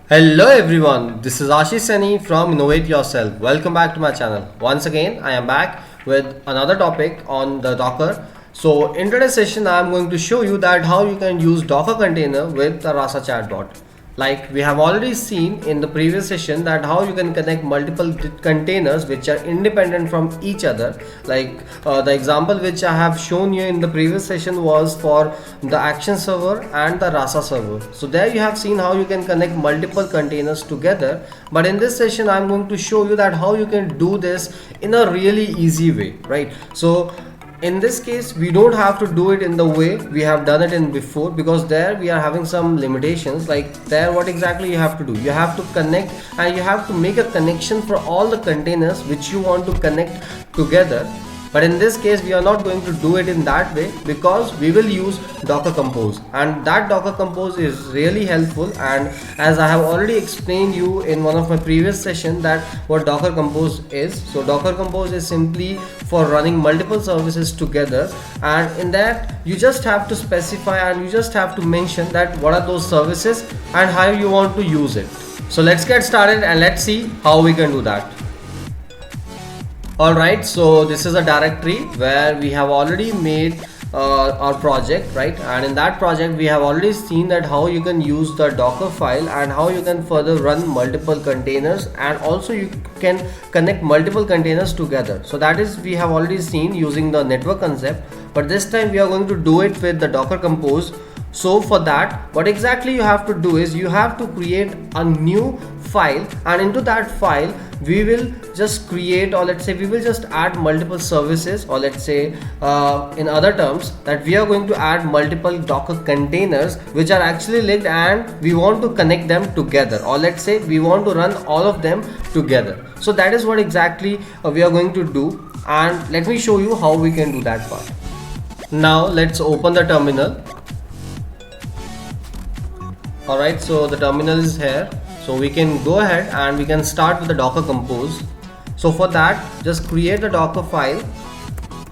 Hello everyone, this is Ashish Sani from Innovate Yourself. Welcome back to my channel. Once again, I am back with another topic on the Docker. So in today's session, I am going to show you that how you can use Docker container with the Rasa chatbot. Like we have already seen in the previous session that how you can connect multiple containers which are independent from each other. Like the example which I have shown you in the previous session was for the action server and the Rasa server. So there you have seen how you can connect multiple containers together. But in this session I'm going to show you that how you can do this in a really easy way, right? So in this case we don't have to do it in the way we have done it in before, because there we are having some limitations. Like there, what exactly you have to do, you have to connect and you have to make a connection for all the containers which you want to connect together. But in this case we are not going to do it in that way, because we will use Docker Compose, and that Docker Compose is really helpful. And as I have already explained you in one of my previous session that what Docker Compose is. So Docker Compose is simply for running multiple services together, and in that you just have to specify and you just have to mention that what are those services and how you want to use it. So let's get started and let's see how we can do that. Alright, so this is a directory where we have already made our project, right? And in that project we have already seen that how you can use the Docker file and how you can further run multiple containers, and also you can connect multiple containers together. So that is, we have already seen using the network concept, but this time we are going to do it with the Docker Compose. So for that, what exactly you have to do is you have to create a new file, and into that file we will just create, or let's say we will just add multiple services, or let's say in other terms that we are going to add multiple Docker containers which are actually linked, and we want to connect them together, or let's say we want to run all of them together. So that is what exactly we are going to do, and let me show you how we can do that part. Now let's open the terminal. Alright, so the terminal is here, so we can go ahead and we can start with the Docker Compose. So for that, just create a Docker file,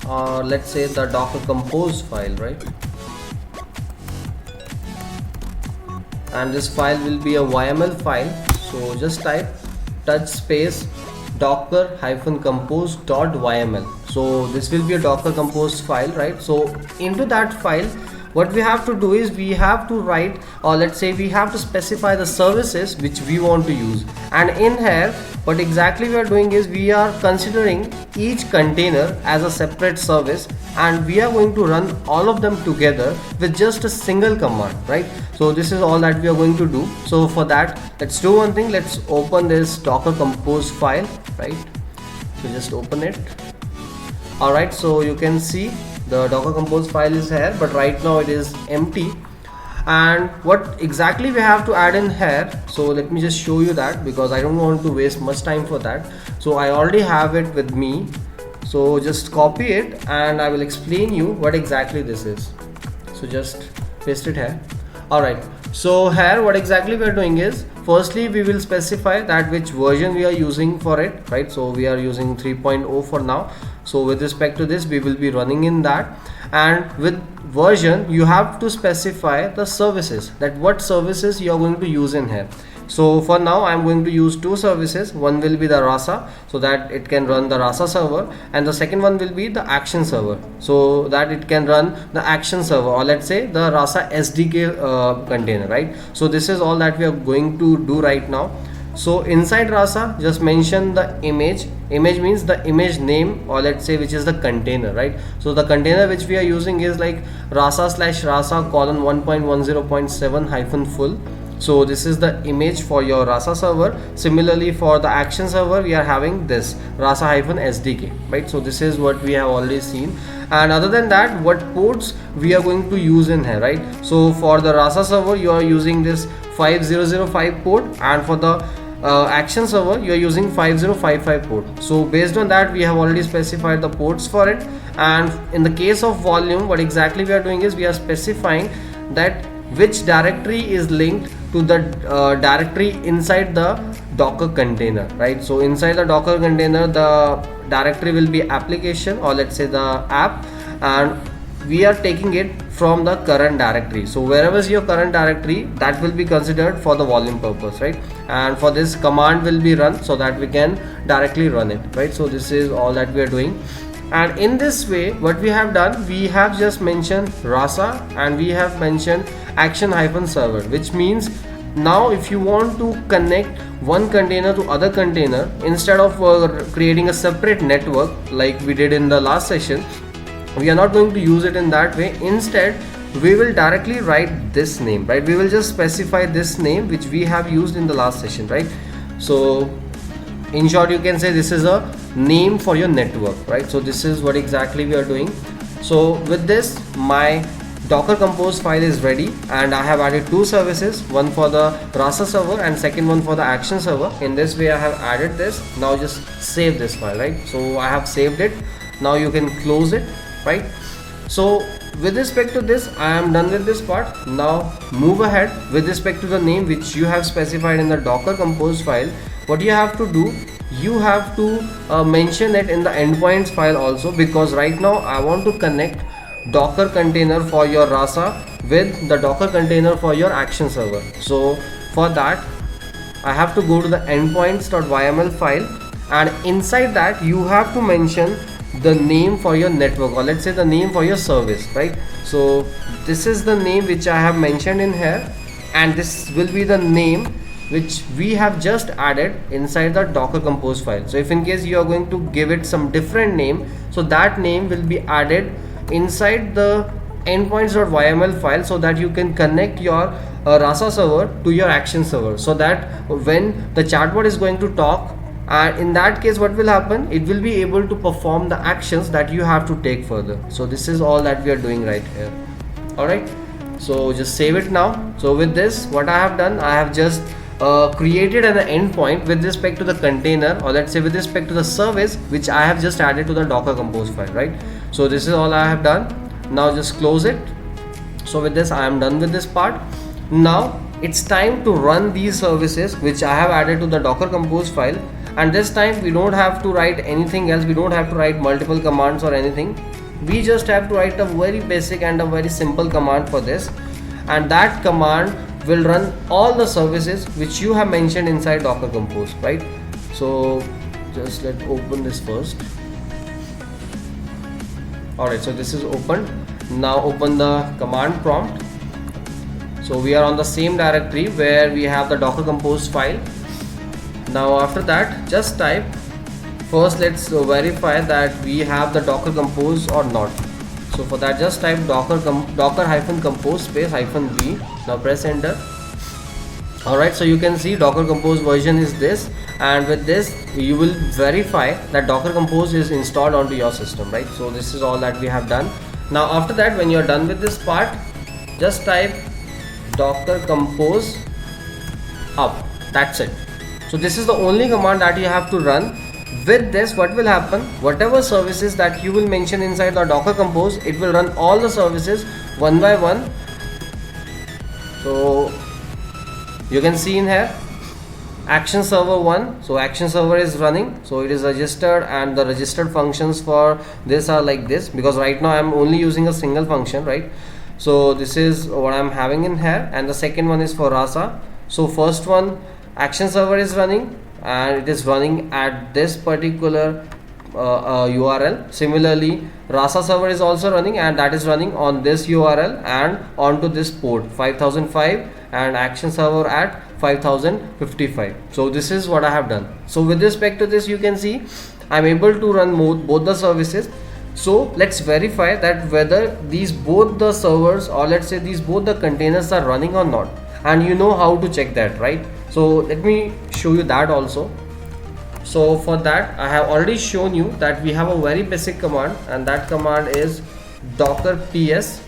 or let's say the Docker Compose file, right? And this file will be a YML file, so just type touch space docker-compose.yml. so this will be a Docker Compose file, right? So into that file what we have to do is we have to write, or let's say we have to specify the services which we want to use. And in here what exactly we are doing is we are considering each container as a separate service, and we are going to run all of them together with just a single command, right? So this is all that we are going to do. So for that, let's do one thing. Let's open this Docker Compose file, right? So just open it. Alright, so you can see the Docker Compose file is here, but right now it is empty. And what exactly we have to add in here, so let me just show you that, because I don't want to waste much time for that. So I already have it with me, so just copy it and I will explain you what exactly this is. So just paste it here. Alright, so here what exactly we are doing is, firstly we will specify that which version we are using for it, right? So we are using 3.0 for now. So with respect to this we will be running in that, and with version you have to specify the services, that what services you are going to use in here. So for now I am going to use two services. One will be the Rasa, so that it can run the Rasa server, and the second one will be the action server, so that it can run the action server, or let's say the Rasa SDK container, right? So this is all that we are going to do right now. So inside Rasa, just mention the image. Image means the image name, or let's say which is the container, right? So the container which we are using is like Rasa/Rasa:1.10.7 full. So this is the image for your Rasa server. Similarly for the action server we are having this Rasa-SDK, right? So this is what we have already seen. And other than that, what ports we are going to use in here, right? So for the Rasa server you are using this 5005 port, and for the action server you are using 5055 port. So based on that we have already specified the ports for it. And in the case of volume, what exactly we are doing is we are specifying that which directory is linked to the directory inside the Docker container, right? So inside the Docker container the directory will be application, or let's say the app, and we are taking it from the current directory. So wherever is your current directory, that will be considered for the volume purpose, right? And for this, command will be run so that we can directly run it, right? So this is all that we are doing. And in this way, what we have done, we have just mentioned rasa and we have mentioned action-server, which means now if you want to connect one container to other container, instead of creating a separate network like we did in the last session, we are not going to use it in that way. Instead, we will directly write this name, right? We will just specify this name which we have used in the last session, right? So in short, you can say this is a name for your network, right? So this is what exactly we are doing. So with this, my Docker Compose file is ready, and I have added two services, one for the rasa server and second one for the action server. In this way I have added this. Now just save this file, right? So I have saved it. Now you can close it, right? So with respect to this, I am done with this part. Now move ahead with respect to the name which you have specified in the Docker Compose file. What you have to do, you have to mention it in the endpoints file also, because right now I want to connect Docker container for your rasa with the Docker container for your action server. So for that, I have to go to the endpoints.yml file, and inside that you have to mention the name for your network, or let's say the name for your service, right? So this is the name which I have mentioned in here, and this will be the name which we have just added inside the Docker Compose file. So if in case you are going to give it some different name, so that name will be added inside the endpoints.yml file, so that you can connect your rasa server to your action server, so that when the chatbot is going to talk, and in that case what will happen, it will be able to perform the actions that you have to take further. So this is all that we are doing right here. All right, so just save it now. So with this, what I have done, I have just created an endpoint with respect to the container, or let's say with respect to the service which I have just added to the Docker Compose file, right? So this is all I have done. Now just close it. So with this, I am done with this part. Now it's time to run these services which I have added to the Docker Compose file, and this time we don't have to write anything else. We don't have to write multiple commands or anything. We just have to write a very basic and a very simple command for this, and that command will run all the services which you have mentioned inside Docker Compose, right? So just let's open this first. Alright, so this is opened. Now open the command prompt. So we are on the same directory where we have the Docker Compose file. Now after that, just type, first let's verify that we have the Docker Compose or not. So for that, just type docker-compose space -v. Now press enter. Alright, so you can see Docker Compose version is this, and with this you will verify that Docker Compose is installed onto your system, right? So this is all that we have done. Now after that, when you are done with this part, just type Docker Compose up. That's it. So this is the only command that you have to run. With this, what will happen, whatever services that you will mention inside the Docker Compose, it will run all the services one by one. So you can see in here action server 1. So action server is running, so it is registered, and the registered functions for this are like this, because right now I am only using a single function, right? So this is what I am having in here, and the second one is for rasa. So first one, action server is running, and it is running at this particular URL. Similarly, rasa server is also running, and that is running on this URL and onto this port 5005, and action server at 5055. So this is what I have done. So with respect to this, you can see I'm able to run both the services. So let's verify that whether both the servers, or let's say both the containers are running or not, and you know how to check that, right? So let me show you that also. So for that, I have already shown you that we have a very basic command, and that command is docker ps.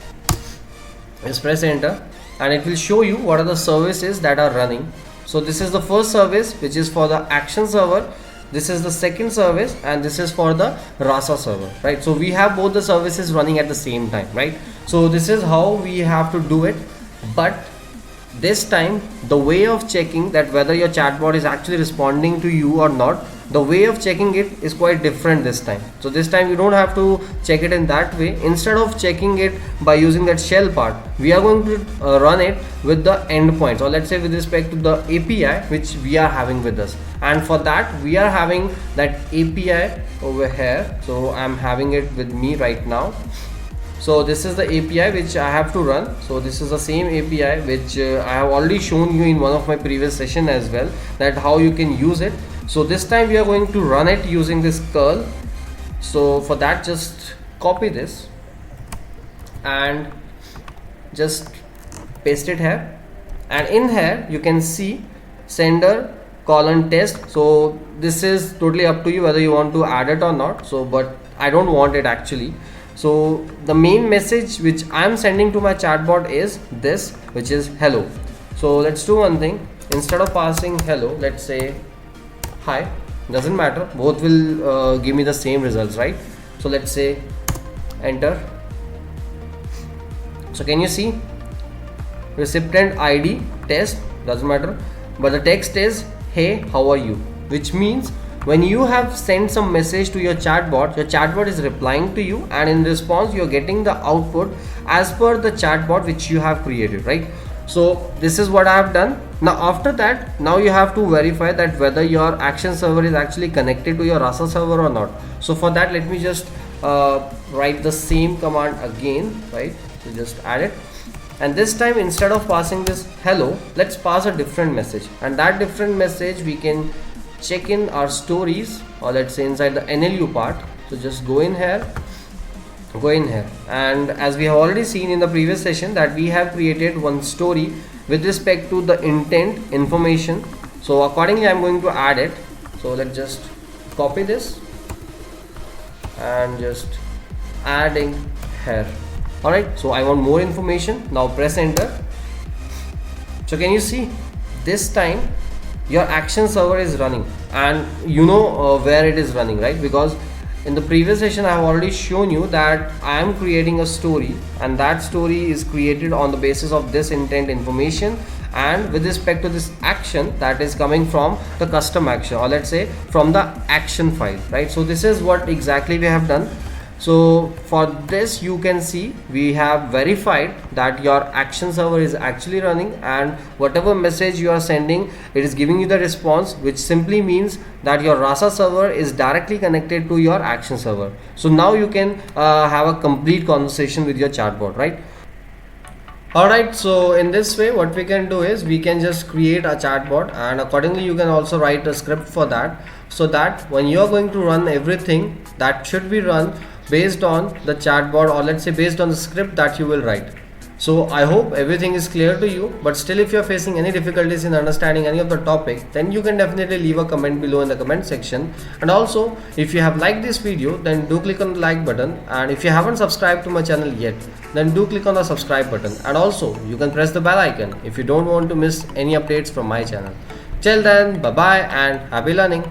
Just press enter, and it will show you what are the services that are running. So this is the first service, which is for the action server. This is the second service, and this is for the rasa server, right? So we have both the services running at the same time, right? So this is how we have to do it. But this time the way of checking that whether your chatbot is actually responding to you or not, the way of checking it is quite different this time. So this time you don't have to check it in that way. Instead of checking it by using that shell part, we are going to run it with the endpoints, or let's say with respect to the API which we are having with us. And for that we are having that API over here. So I'm having it with me right now. So this is the API which I have to run. So this is the same API which I have already shown you in one of my previous session as well, that how you can use it. So this time we are going to run it using this curl. So for that, just copy this and just paste it here, and in here you can see sender colon test. So this is totally up to you whether you want to add it or not. So but I don't want it actually. So the main message which I am sending to my chatbot is this, which is hello. So let's do one thing. Instead of passing hello, let's say hi. Doesn't matter, both will give me the same results, right? So let's say enter. So can you see recipient ID test, doesn't matter, but the text is hey, how are you, which means when you have sent some message to your chatbot is replying to you, and in response you are getting the output as per the chatbot which you have created, right? So this is what I have done. Now after that, now you have to verify that whether your action server is actually connected to your Rasa server or not. So for that, let me just write the same command again, right? So just add it, and this time instead of passing this hello, let's pass a different message, and that different message we can check in our stories, or let's say inside the NLU part. So just go in here, and as we have already seen in the previous session that we have created one story with respect to the intent information. So accordingly I'm going to add it. So let's just copy this and just adding here. Alright, so I want more information. Now press enter. So can you see this time your action server is running, and you know where it is running, right? Because in the previous session I have already shown you that I am creating a story, and that story is created on the basis of this intent information, and with respect to this action that is coming from the custom action, or let's say from the action file, right? So this is what exactly we have done. So for this you can see we have verified that your action server is actually running, and whatever message you are sending, it is giving you the response, which simply means that your Rasa server is directly connected to your action server. So now you can have a complete conversation with your chatbot, right? Alright, so in this way what we can do is we can just create a chatbot, and accordingly you can also write a script for that, so that when you are going to run everything, that should be run based on the chatbot, or let's say based on the script that you will write. So I hope everything is clear to you, but still if you are facing any difficulties in understanding any of the topic, then you can definitely leave a comment below in the comment section. And also if you have liked this video, then do click on the like button, and if you haven't subscribed to my channel yet, then do click on the subscribe button, and also you can press the bell icon if you don't want to miss any updates from my channel. Till then, bye bye and happy learning.